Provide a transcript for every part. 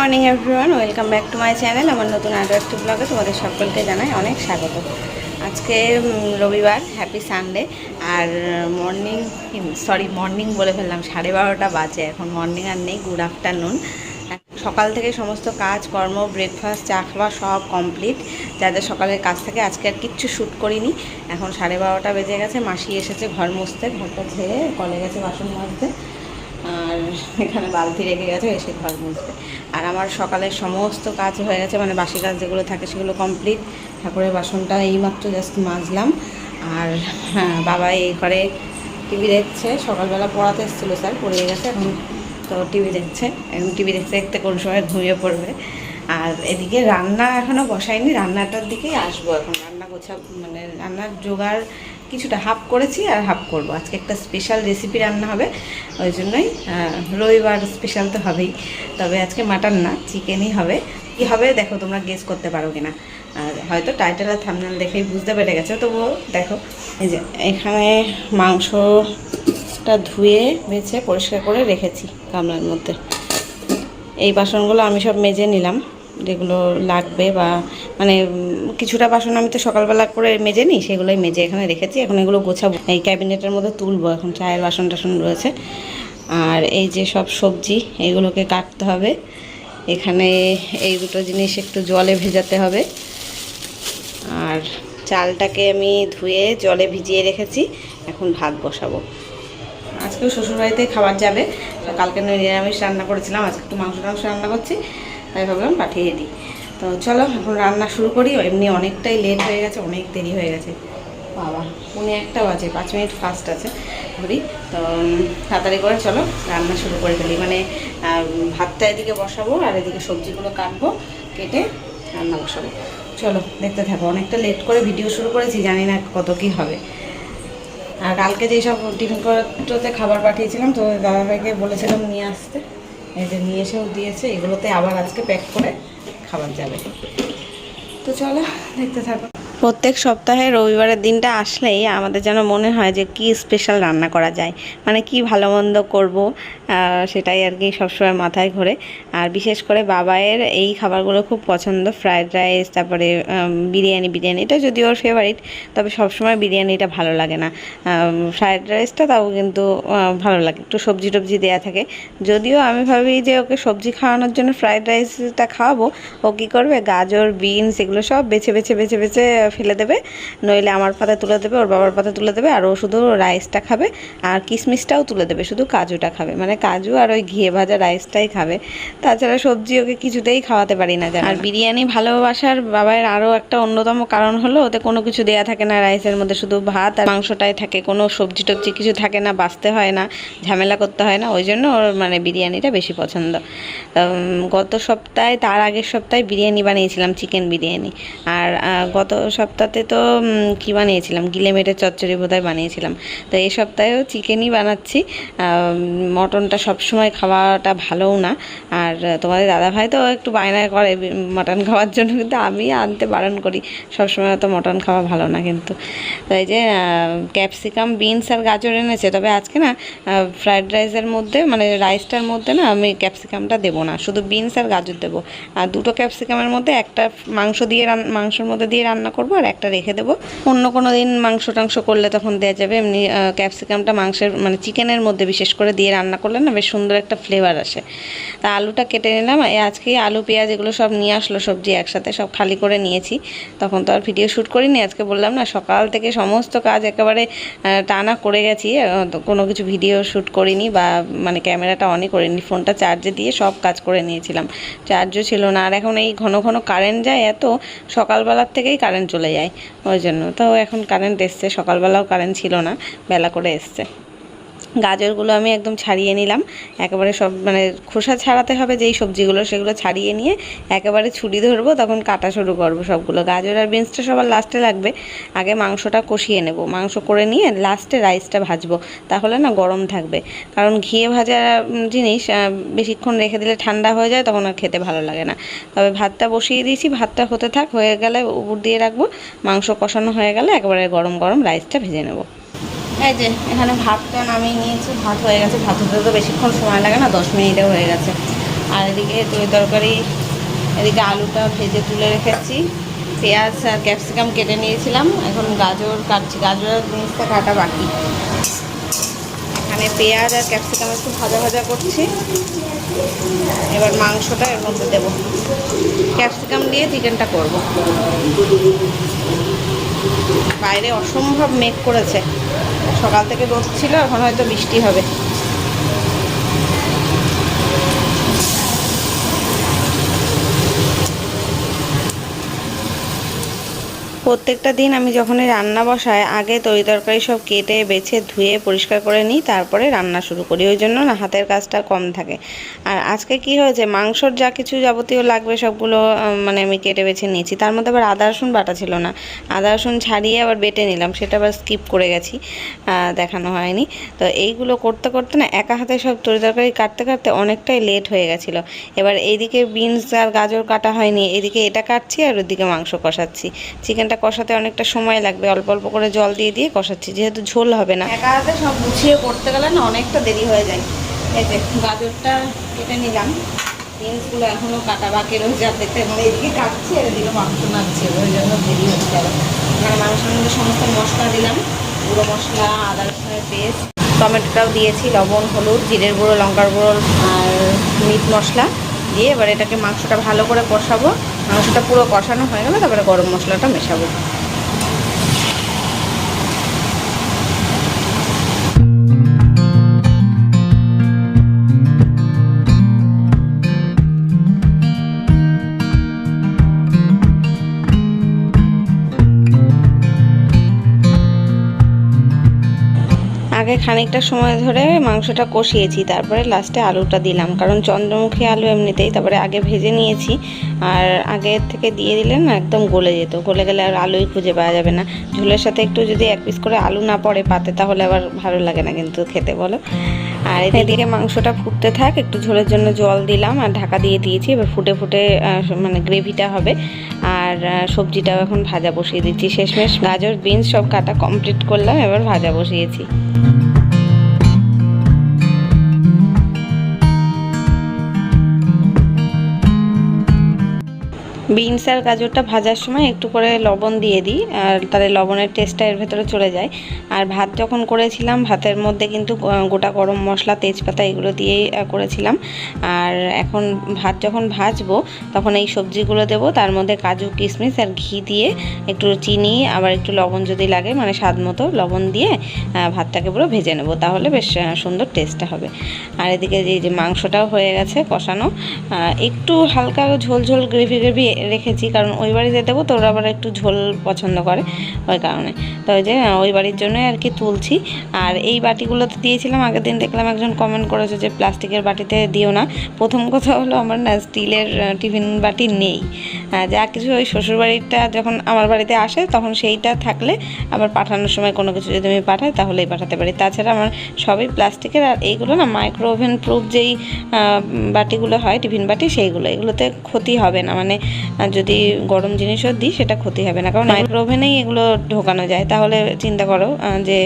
Morning everyone, welcome back to my channel. আমার নতুন আরও একটি ব্লগে তোমাদের সকলকে জানাই অনেক স্বাগত। আজকে রবিবার, হ্যাপি সানডে। আর মর্নিং বলে ফেললাম, 12:30 বাজে এখন। মর্নিং আর নেই, গুড আফটারনুন। সকাল থেকে সমস্ত কাজ কর্ম, ব্রেকফাস্ট, চা খাওয়া সব কমপ্লিট। যাদের সকালের কাজ থেকে আজকে আর কিচ্ছু শ্যুট করিনি। এখন 12:30 বেজে গেছে। মাসি এসেছে ঘর মুছতে, ঘরটা ঝেড়ে কলে গেছে বাসন মাজতে, আর এখানে বালতি রেখে গেছে, এসে ঘর মুছবে। আর আমার সকালের সমস্ত কাজ হয়ে গেছে, মানে বাসি কাজ যেগুলো থাকে সেগুলো কমপ্লিট। ঠাকুরের বাসনটা এইমাত্র জাস্ট মাজলাম। আর বাবা এই ঘরে টিভি দেখছে। সকালবেলা পড়াতে এসেছিলো স্যার, পড়িয়ে গেছে, এখন তো টিভি দেখছে। এখন টিভি দেখতে দেখতে কোন সময় ঘুমিয়ে পড়বে। আর এদিকে রান্না এখনও বসাইনি, রান্নাটার দিকেই আসবো এখন। রান্না মানে রান্নার জোগাড় কিছুটা হাফ করেছি আর হাফ করব। আজকে একটা স্পেশাল রেসিপি রান্না হবে, ওই জন্যই রবিবার স্পেশাল তো হবেই। তবে আজকে মাটন না, চিকেনই হবে। কী হবে দেখো, তোমরা গেস করতে পারো কিনা। আর হয়তো টাইটেল আর থাম্বনেল দেখেই বুঝতে পেরে গেছে, তবুও দেখো। এই যে এখানে মাংসটা ধুয়ে বেছে পরিষ্কার করে রেখেছি গামলার মধ্যে। এই বাসনগুলো আমি সব মেজে নিলাম, যেগুলো লাগবে, বা মানে কিছুটা বাসন আমি তো সকালবেলা করে মেজে নিই, সেগুলোই মেজে এখানে রেখেছি। এখন এগুলো গোছাবো, এই ক্যাবিনেটের মধ্যে তুলবো। এখন চায়ের বাসন টাসন রয়েছে। আর এই যে সব সবজি, এগুলোকে কাটতে হবে। এখানে এই দুটো জিনিস একটু জলে ভেজাতে হবে। আর চালটাকে আমি ধুয়ে জলে ভিজিয়ে রেখেছি, এখন ভাত বসাবো। আজকেও শ্বশুরবাড়িতে খাবার যাবে। কালকে নিরামিষ রান্না করেছিলাম, আজকে একটু মাংস রান্না করছি, তাই ভাবলাম পাঠিয়ে দিই। তো চলো এখন রান্না শুরু করি। এমনি অনেকটাই লেট হয়ে গেছে, অনেক দেরি হয়ে গেছে। বাবা 1:45 বাজে, 5 মিনিট ফাস্ট আছে ঘড়ি। তো তাড়াতাড়ি করে চলো রান্না শুরু করে ফেলি। মানে ভাতটা এদিকে বসাবো আর এদিকে সবজিগুলো কাটবো, কেটে রান্না বসাবো। চলো দেখতে থাকো। অনেকটা লেট করে ভিডিও শুরু করেছি, জানি না কত কী হবে। আর কালকে যেই সব টিফিন করতে খাবার পাঠিয়েছিলাম, তো দাদাভাইকে বলেছিলাম নিয়ে আসতে, এই যে নিয়ে এসেও দিয়েছে। এগুলোতে আবার আজকে প্যাক করে খাবার যাবে। তো চলো দেখতে থাকো। প্রত্যেক সপ্তাহে রবিবারের দিনটা আসলেই আমাদের যেন মনে হয় যে কি স্পেশাল রান্না করা যায়, মানে কি ভালো মন্দ করবো, সেটাই আর কি সবসময় মাথায় ঘোরে। আর বিশেষ করে বাবায়ের এই খাবারগুলো খুব পছন্দ, ফ্রায়েড রাইস, তারপরে বিরিয়ানি। এটা যদিও ওর ফেভারিট, তবে সবসময় বিরিয়ানিটা ভালো লাগে না। ফ্রায়েড রাইসটা তাও কিন্তু ভালো লাগে, একটু সবজি টবজি দেওয়া থাকে। যদিও আমি ভাবি যে ওকে সবজি খাওয়ানোর জন্য ফ্রায়েড রাইসটা খাওয়াবো, ও কী করবে, গাজর, বিনস এগুলো সব বেছে বেছে ফেলে দেবে, নইলে আমার পাতায় তুলে দেবে, ওর বাবার পাতায় তুলে দেবে। আর ও শুধু রাইসটা খাবে, আর কিশমিশটাও তুলে দেবে, শুধু কাজুটা খাবে, মানে কাজু আর ওই ঘিয়ে ভাজা রাইসটাই খাবে। তাছাড়া সবজি ওকে কিছুতেই খাওয়াতে পারি না। আর বিরিয়ানি ভালোবাসার বাবার আরও একটা অন্যতম কারণ হলো, ওতে কোনো কিছু দেয়া থাকে না রাইসের মধ্যে, শুধু ভাত আর মাংসটাই থাকে, কোনো সবজি টবজি কিছু থাকে না, বাছতে হয় না, ঝামেলা করতে হয় না। ওই জন্য ওর মানে বিরিয়ানিটা বেশি পছন্দ। গত সপ্তাহে, তার আগের সপ্তাহে বিরিয়ানি বানিয়েছিলাম, চিকেন বিরিয়ানি। আর গত সপ্তাহে তো কী বানিয়েছিলাম, গিলে মেটে চচ্চড়ি বোধহয় বানিয়েছিলাম। তো এই সপ্তাহেও চিকেনই বানাচ্ছি। মটনটা সবসময় খাওয়াটা ভালোও না। আর তোমাদের দাদাভাই তো একটু বায়না করে মটন খাওয়ার জন্য, কিন্তু আমি আনতে বারণ করি, সবসময় তো মটন খাওয়া ভালো না। কিন্তু তাই যে ক্যাপসিকাম, বিনস আর গাজর এনেছে। তবে আজকে না ফ্রায়েড রাইসের মধ্যে, মানে রাইসটার মধ্যে না আমি ক্যাপসিকামটা দেবো না, শুধু বিনস আর গাজর দেবো। আর দুটো ক্যাপসিকামের মধ্যে একটা মাংসের মধ্যে দিয়ে রান্না করবো, আর একটা রেখে দেবো। অন্য কোনো দিন মাংস টাংস করলে তখন দেওয়া যাবে। এমনি ক্যাপসিকামটা মাংসের, মানে চিকেনের মধ্যে বিশেষ করে দিয়ে রান্না করলে না বেশ সুন্দর একটা ফ্লেভার আসে। তা আলুটা কেটে নিলাম। আজকে আলু পেঁয়াজ এগুলো সব নিয়ে আসলো, সবজি একসাথে সব খালি করে নিয়েছি। তখন তো আর ভিডিও শ্যুট করিনি। আজকে বললাম না, সকাল থেকে সমস্ত কাজ একেবারে টানা করে গেছি, কোনো কিছু ভিডিও শ্যুট করিনি, বা মানে ক্যামেরাটা অনই করিনি, ফোনটা চার্জে দিয়ে সব কাজ করে নিয়েছিলাম। চার্জও ছিল না। আর এখন এই ঘন ঘন কারেন্ট যায়, এত সকালবেলার থেকেই কারেন্ট চলে যায়, ওই জন্য তো এখন কারেন্ট এসছে। সকালবেলাও কারেন্ট ছিল না, বেলা করে এসছে। গাজরগুলো আমি একদম ছাড়িয়ে নিলাম, একেবারে সব, মানে খোসা ছাড়াতে হবে যেই সবজিগুলো, সেগুলো ছাড়িয়ে নিয়ে একেবারে ছুরি ধরবো, তখন কাটা শুরু করবো সবগুলো। গাজর আর বিনসটা সবার লাস্টে লাগবে। আগে মাংসটা কষিয়ে নেব, মাংস করে নিয়ে লাস্টে রাইসটা ভাজবো, তাহলে না গরম থাকবে। কারণ ঘিয়ে ভাজা জিনিস বেশিক্ষণ রেখে দিলে ঠান্ডা হয়ে যায়, তখন আর খেতে ভালো লাগে না। তবে ভাতটা বসিয়ে দিয়েছি, ভাতটা হতে থাক, হয়ে গেলে উপর দিয়ে রাখবো। মাংস কষানো হয়ে গেলে একেবারে গরম গরম রাইসটা ভেজে নেব। এই যে এখানে ভাতটা নামিয়ে নিয়েছি, ভাত হয়ে গেছে। ভাত হতে তো বেশিক্ষণ সময় লাগে না, 10 মিনিটে হয়ে গেছে। আর এদিকে তরকারি, এদিকে আলুটা ভেজে তুলে রেখেছি, পেঁয়াজ আর ক্যাপসিকাম কেটে নিয়েছিলাম, এখন গাজর কাটছি, গাজরের জিনিসটা কাটা বাকি। এখানে পেঁয়াজ আর ক্যাপসিকাম একটু ভাজা ভাজা করছি, এবার মাংসটা এর মধ্যে দেবো, ক্যাপসিকাম দিয়ে চিকেনটা করব। বাইরে অসম্ভব মেঘ করেছে, সকাল থেকে রোদ ছিল, এখন হয়তো বৃষ্টি হবে। প্রত্যেকটা দিন আমি যখনই রান্না বসাই আগে তরকারি সব কেটে বেছে ধুয়ে পরিষ্কার করে নিই, তারপরে রান্না শুরু করি, ওই জন্য না হাতের কাজটা কম থাকে। আর আজকে কি হয়েছে, মাংসর যা কিছু যাবতীয় লাগবে সবগুলো মানে আমি কেটে বেছে নিয়েছি, তার মধ্যে আবার আদা রসুন বাটা ছিল না, আদা রসুন ছাড়িয়ে আবার বেটে নিলাম, সেটা আবার স্কিপ করে গেছি, দেখানো হয়নি। তো এইগুলো করতে করতে না একা হাতে সব তরকারি কাটতে কাটতে অনেকটাই লেট হয়ে গেছিলো। এবার এইদিকে বিনস আর গাজর কাটা হয়নি, এদিকে এটা কাটছি আর ওইদিকে মাংস কষাচ্ছি। চিকেনটা কষাতে অনেকটা সময় লাগবে, অল্প অল্প করে জল দিয়ে দিয়ে কষাচ্ছি, যেহেতু ঝোল হবে না। একা হাতে সব গুছিয়ে করতে গেলে না অনেকটা দেরি হয়ে যায়। এই যে গাজরটা কেটে নিলাম, বিনসগুলো এখনও কাটা বাকি রয়েছে অর্ধেকটা, মানে এদিকে কাটছি আর এদিকে মাংস নাড়ছি, ওই জন্য দেরি হচ্ছে। আবার মানে মাংসের মধ্যে সমস্ত মশলা দিলাম, গুঁড়ো মশলা, আদা রসুনের পেস্ট, টমেটোটাও দিয়েছি, লবণ, হলুদ, জিরের গুঁড়ো, লঙ্কার গুঁড়ো আর মিট মশলা দিয়ে এবার এটাকে মাংসটা ভালো করে কষাবো। মাংসটা পুরো কষানো হয়ে গেলে তারপরে গরম মশলাটা মেশাবো। আগে খানিকটা সময় ধরে মাংসটা কষিয়েছি, তারপরে লাস্টে আলুটা দিলাম, কারণ চন্দ্রমুখী আলু এমনিতেই তারপরে আগে ভেজে নিয়েছি, আর আগের থেকে দিয়ে দিলে না একদম গলে যেত, গলে গেলে আর আলুই খুঁজে পাওয়া যাবে না। ঝোলের সাথে একটু যদি এক পিস করে আলু না পড়ে পাতে তাহলে আবার ভালো লাগে না কিন্তু খেতে, বলো। আর এদিকে মাংসটা ফুটতে থাক, একটু ঝোলের জন্য জল দিলাম আর ঢাকা দিয়ে দিয়েছি, এবার ফুটে ফুটে মানে গ্রেভিটা হবে। আর সবজিটাও এখন ভাজা বসিয়ে দিচ্ছি, শেষমেশ গাজর বিনস সব কাটা কমপ্লিট করলাম, এবার ভাজা বসিয়েছি। বিনস আর গাজরটা ভাজার সময় একটু করে লবণ দিয়ে দিই, আর তাহলে লবণের টেস্টটা এর ভেতরে চলে যায়। আর ভাত যখন করেছিলাম ভাতের মধ্যে কিন্তু গোটা গরম মশলা, তেজপাতা এগুলো দিয়েই করেছিলাম। আর এখন ভাত যখন ভাজবো তখন এই সবজিগুলো দেব, তার মধ্যে কাজু কিশমিশ আর ঘি দিয়ে একটু চিনি আবার একটু লবণ যদি লাগে মানে স্বাদ মতো লবণ দিয়ে ভাতটাকে পুরো ভেজে নেব, তাহলে বেশ সুন্দর টেস্টটা হবে। আর এদিকে যে মাংসটাও হয়ে গেছে কষানো, একটু হালকা ঝোল ঝোল গ্রেভি গ্রেভি রেখেছি, কারণ ওই বাড়িতে দেবো তো ওরা আবার একটু ঝোল পছন্দ করে, ওই কারণে। তো ওই যে ওই বাড়ির জন্যই আর কি তুলছি। আর এই বাটিগুলোতে দিয়েছিলাম, আগের দিন দেখলাম একজন কমেন্ট করেছে যে প্লাস্টিকের বাটিতে দিও না। প্রথম কথা হলো আমার না স্টিলের টিফিন বাটি নেই, যা কিছু ওই শ্বশুরবাড়িটা যখন আমার বাড়িতে আসে তখন সেইটা থাকলে আবার পাঠানোর সময় কোনো কিছু যদি আমি পাঠাই তাহলেই পাঠাতে পারি, তাছাড়া আমার সবই প্লাস্টিকের। আর এইগুলো না মাইক্রো ওভেন প্রুফ যেই বাটিগুলো হয় টিফিন বাটি, সেইগুলো, এগুলোতে ক্ষতি হবে না, মানে যদি গরম জিনিসও দিই সেটা ক্ষতি হবে না, কারণ মাইক্রো ওভেনেই এগুলো ঢোকানো যায়। তাহলে চিন্তা করো যে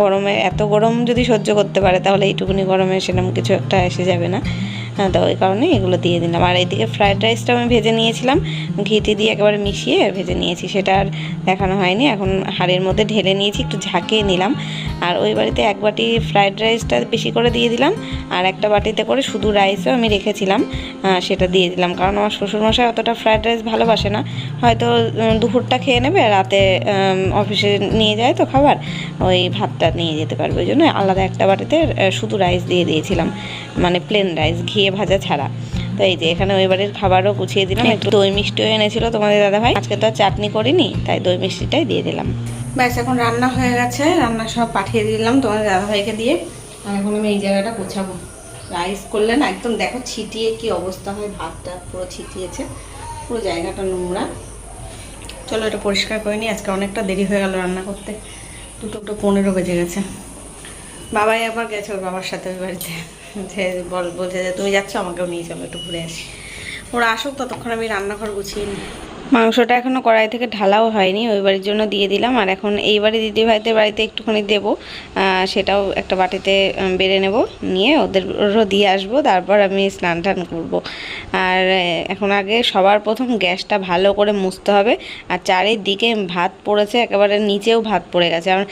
গরমে, এত গরম যদি সহ্য করতে পারে তাহলে এইটুকুনি গরমে সেরকম কিছু একটা এসে যাবে না। তো ওই কারণে এগুলো দিয়ে দিলাম। আর এইদিকে ফ্রায়েড রাইসটা আমি ভেজে নিয়েছিলাম, ঘিটি দিয়ে একেবারে মিশিয়ে ভেজে নিয়েছি, সেটা আর দেখানো হয়নি। এখন হাঁড়ির মধ্যে ঢেলে নিয়েছি, একটু ঝাঁকিয়ে নিলাম। আর ওই বাড়িতে এক বাটি ফ্রায়েড রাইসটা বেশি করে দিয়ে দিলাম, আর একটা বাটিতে করে শুধু রাইসও আমি রেখেছিলাম সেটা দিয়ে দিলাম, কারণ আমার শ্বশুরমশাই অতটা ফ্রায়েড রাইস ভালোবাসে না, হয়তো দুপুরটা খেয়ে নেবে, রাতে অফিসে নিয়ে যায় তো খাবার, ওই ভাতটা নিয়ে যেতে পারবে, ওই জন্য আলাদা একটা বাটিতে শুধু রাইস দিয়ে দিয়েছিলাম, মানে প্লেন রাইস, ঘিয়ে ভাজা ছাড়া। তো এই যে এখানে ওই বাড়ির খাবারও গুছিয়ে দিলাম, একটু দই মিষ্টিও এনেছিল তোমাদের দাদাভাই, আজকে তো আর চাটনি করিনি তাই দই মিষ্টিটাই দিয়ে দিলাম। ব্যাস এখন রান্না হয়ে গেছে, রান্না সব পাঠিয়ে দিলাম তোমাদের দাদাভাইকে দিয়ে। আর এখন আমি এই জায়গাটা গোছাবো, রাইস করলে না একদম দেখো ছিটিয়ে কি অবস্থা হয়, ভাতটা পুরো ছিটিয়েছে, পুরো জায়গাটা নোংরা। চলো এটা পরিষ্কার করে নিই, আজকে অনেকটা দেরি হয়ে গেল রান্না করতে, 2:15 বেজে গেছে। বাবাই আবার গেছে ওর বাবার সাথে ওই বাড়িতে, যে বলছে যে তুমি যাচ্ছ আমাকেও নিয়ে চলো একটু ঘুরে আসি। ওরা আসুক ততক্ষণ আমি রান্নাঘর গুছিয়ে নিই। মাংসটা এখনও কড়াই থেকে ঢালাও হয়নি, ওই বাড়ির জন্য দিয়ে দিলাম। আর এখন এই বাড়ি দিদিভাইদের বাড়িতে একটুখানি দেবো, সেটাও একটা বাটিতে বেড়ে নেব, নিয়ে ওদেরও দিয়ে আসবো, তারপর আমি স্নান টান করবো। আর এখন আগে সবার প্রথম গ্যাসটা ভালো করে মুছতে হবে। আর চারিদিকে ভাত পড়েছে, একেবারে নিচেও ভাত পড়ে গেছে। আর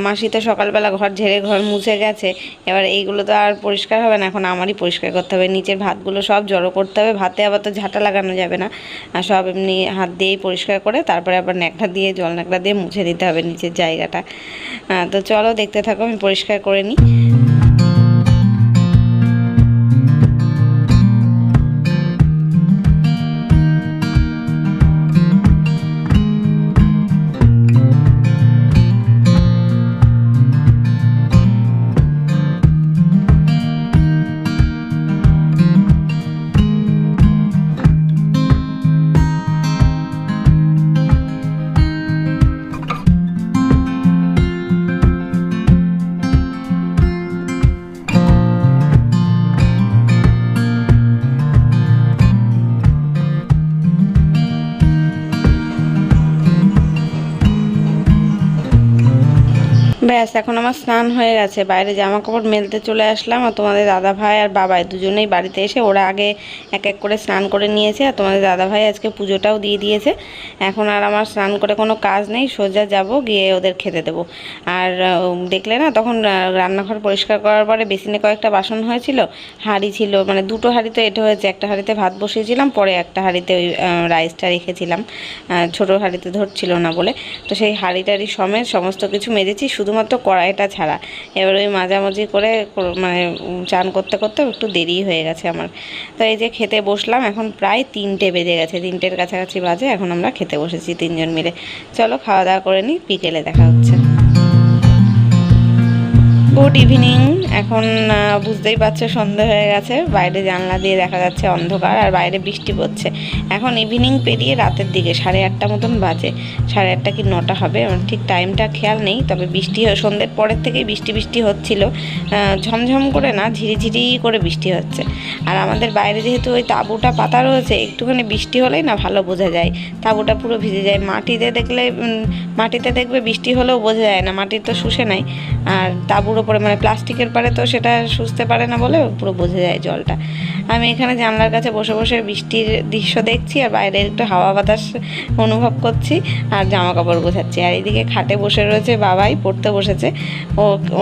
মাসি তো সকালবেলা ঘর ঝেড়ে ঘর মুছে গেছে, এবার এইগুলো তো আর পরিষ্কার হবে না, এখন আমারই পরিষ্কার করতে হবে। নিচের ভাতগুলো সব জড়ো করতে হবে, ভাতে আবার তো ঝাঁটা লাগানো যাবে না, আর সব এমনি হাত দিয়েই পরিষ্কার করে তারপরে আবার ন্যাকড়া দিয়ে জল ন্যাকড়া দিয়ে মুছে দিতে হবে নিচের জায়গাটা। তো চলো দেখতে থাকো, আমি পরিষ্কার করে নিই। ব্যাস, এখন আমার স্নান হয়ে গেছে, বাইরে জামা কাপড় মেলতে চলে আসলাম। আর তোমাদের দাদা ভাই আর বাবাই দুজনেই বাড়িতে এসে ওরা আগে এক এক করে স্নান করে নিয়েছে, আর তোমাদের দাদা ভাই আজকে পুজোটাও দিয়ে দিয়েছে। এখন আর আমার স্নান করে কোনো কাজ নেই, সোজা যাব গিয়ে ওদের খেতে দেবো। আর দেখলে না, তখন রান্নাঘর পরিষ্কার করার পরে বেসিনে কয়েকটা বাসন হয়েছিল, হাঁড়ি ছিল, মানে দুটো হাঁড়ি তো এটা হয়েছে, একটা হাঁড়িতে ভাত বসিয়েছিলাম, পরে একটা হাঁড়িতে ওই রাইসটা রেখেছিলাম, ছোটো হাঁড়িতে ধরছিল না বলে। তো সেই হাঁড়ি টাড়ি সমেত সমস্ত কিছু মেজেছি, শুধুমাত্র কড়াইটা ছাড়া। এবার ওই মাঝামাঝি করে মানে চান করতে করতে একটু দেরি হয়ে গেছে আমার। তো এই যে খেতে বসলাম, এখন প্রায় 3টে বেজে গেছে, 3টের কাছাকাছি বাজে, এখন আমরা খেতে বসেছি 3জন মিলে। চলো খাওয়া দাওয়া করে নিই, বিকেলে দেখা হচ্ছে। Good evening. এখন বুঝতেই পারছো সন্ধে হয়ে গেছে, বাইরে জানলা দিয়ে দেখা যাচ্ছে অন্ধকার, আর বাইরে বৃষ্টি পড়ছে। এখন ইভিনিং পেরিয়ে রাতের দিকে 8:30 মতন বাজে, 8:30 কি 9টা হবে, ঠিক টাইমটা খেয়াল নেই। তবে বৃষ্টি সন্ধ্যের পরের থেকেই বৃষ্টি হচ্ছিল, ঝমঝম করে না, ঝিরিঝিরি করে বৃষ্টি হচ্ছে। আর আমাদের বাইরে যেহেতু ওই তাঁবুটা পাতা রয়েছে, একটুখানি বৃষ্টি হলেই না ভালো বোঝা যায়, তাঁবুটা পুরো ভিজে যায়। মাটিতে দেখবে বৃষ্টি হলেও বোঝা যায় না, মাটি তো শুষে নাই। আর তাঁবুর ওপরে মানে প্লাস্টিকের পারে তো সেটা শুষতে পারে না বলে পুরো বোঝা যায় জলটা। আমি এখানে জানলার কাছে বসে বসে বৃষ্টির দৃশ্য দেখছি, আর বাইরে একটু হাওয়া বাতাস অনুভব করছি, আর জামা কাপড় গোছাচ্ছি। আর এইদিকে খাটে বসে রয়েছে বাবাই, পড়তে বসেছে।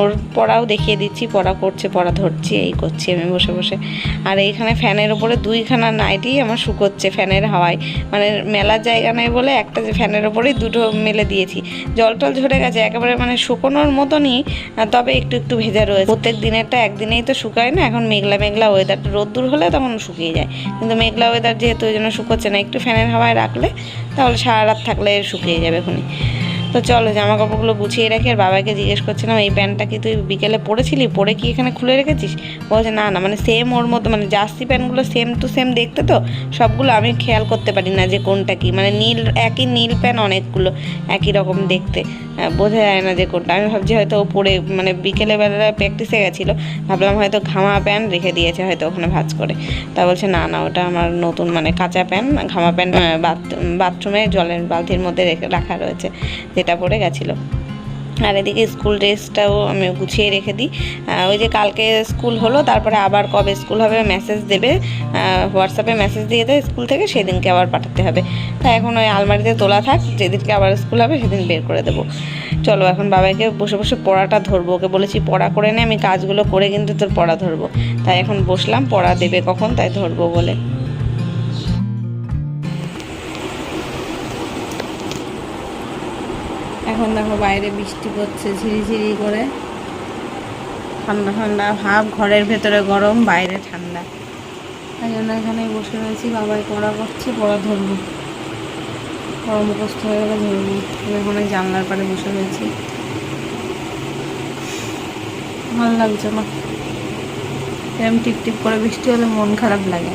ওর পড়াও দেখিয়ে দিচ্ছি, পড়া করছে, পড়া ধরছি, এই করছি আমি বসে বসে। আর এইখানে ফ্যানের ওপরে 2খানা নাইটি আমার শুকোচ্ছে ফ্যানের হাওয়ায়, মানে মেলার জায়গা নেই বলে একটা যে ফ্যানের ওপরেই 2টো মেলে দিয়েছি। জল টল ঝরে গেছে একেবারে, মানে শুকোনোর মতনই, তবে একটু একটু ভেজা রয়েছে। প্রত্যেক দিনেরটা একদিনেই তো শুকায় না, এখন মেঘলা মেঘলা ওয়েদার, রোদ্দুর হলে তখন শুকিয়ে যায়, কিন্তু মেঘলা ওয়েদার যেহেতু ওই জন্য শুকোচ্ছে না। একটু ফ্যানের হাওয়ায় রাখলে তাহলে সারা রাত থাকলে শুকিয়ে যাবে এখনই। তো চলো জামা কাপড়গুলো গুছিয়ে রাখি। আর বাবাকে জিজ্ঞেস করছিলাম, এই প্যান্টটা কি তুই বিকেলে পরেছিলি, পরে কি এখানে খুলে রেখেছিস? বলছে না না, মানে সেম ওর মতো, মানে জার্সি প্যান্টগুলো সেম টু সেম দেখতে, তো সবগুলো আমি খেয়াল করতে পারি না যে কোনটা কি, মানে একই নীল প্যান্ট অনেকগুলো একই রকম দেখতে, বোঝা যায় না যে কোনটা। আমি ভাবছি হয়তো ও পরে, মানে বিকেলে বেলায় প্র্যাকটিসে গেছিলো, ভাবলাম হয়তো ঘামা প্যান্ট রেখে দিয়েছে হয়তো ওখানে ভাঁজ করে। তা বলছে না না, ওটা আমার নতুন, মানে কাঁচা প্যান্ট, ঘামা প্যান্ট বাথরুমে জলের বালতির মধ্যে রাখা রয়েছে, যেটা পরে গেছিলো। আর এদিকে স্কুল ড্রেসটাও আমি গুছিয়ে রেখে দিই। ওই যে কালকে স্কুল হলো, তারপরে আবার কবে স্কুল হবে মেসেজ দেবে, হোয়াটসঅ্যাপে মেসেজ দিয়ে দেয় স্কুল থেকে, সেদিনকে আবার পাঠাতে হবে। তাই এখন ওই আলমারিতে তোলা থাক, যেদিনকে আবার স্কুল হবে সেদিন বের করে দেবো। চলো এখন বাবাকে বসে বসে পড়াটা ধরবো, ওকে বলেছি পড়া করে নে, আমি কাজগুলো করে কিন্তু তোর পড়া ধরবো। তাই এখন বসলাম, পড়া দেবে কখন তাই ধরবো বলে। এখন দেখো বাইরে বৃষ্টি পড়ছে ঝিরিঝিরি করে, ঠান্ডা ঠান্ডা ভাব, ঘরের ভেতরে গরম, বাইরে ঠান্ডা। তাই জন্য এখানেই বসে রয়েছি, বাবাই পড়া করছে, পড়া ধরবো, পড়া মুখস্থ হয়ে গেলে ধরবো। এখন এই জানলার পাড়ে বসে রয়েছি, ভালো লাগছে না, এরকম টিপ টিপ করে বৃষ্টি হলে মন খারাপ লাগে।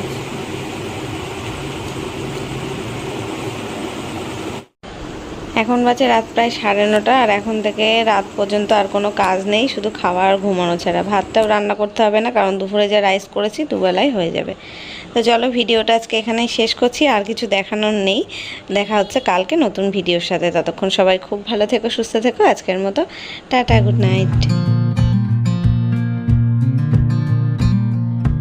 এখন বাজে রাত প্রায় 9:30, আর এখন থেকে রাত পর্যন্ত আর কোনো কাজ নেই, শুধু খাওয়া আর ঘুমানো ছাড়া। ভাতটাও রান্না করতে হবে না, কারণ দুপুরে যে রাইস করেছি দুবেলাই হয়ে যাবে। তো চলো ভিডিওটা আজকে এখানেই শেষ করছি, আর কিছু দেখানোর নেই। দেখা হচ্ছে কালকে নতুন ভিডিওর সাথে। ততক্ষণ সবাই খুব ভালো থেকো, সুস্থ থেকো। আজকের মতো টাটা, গুড নাইট।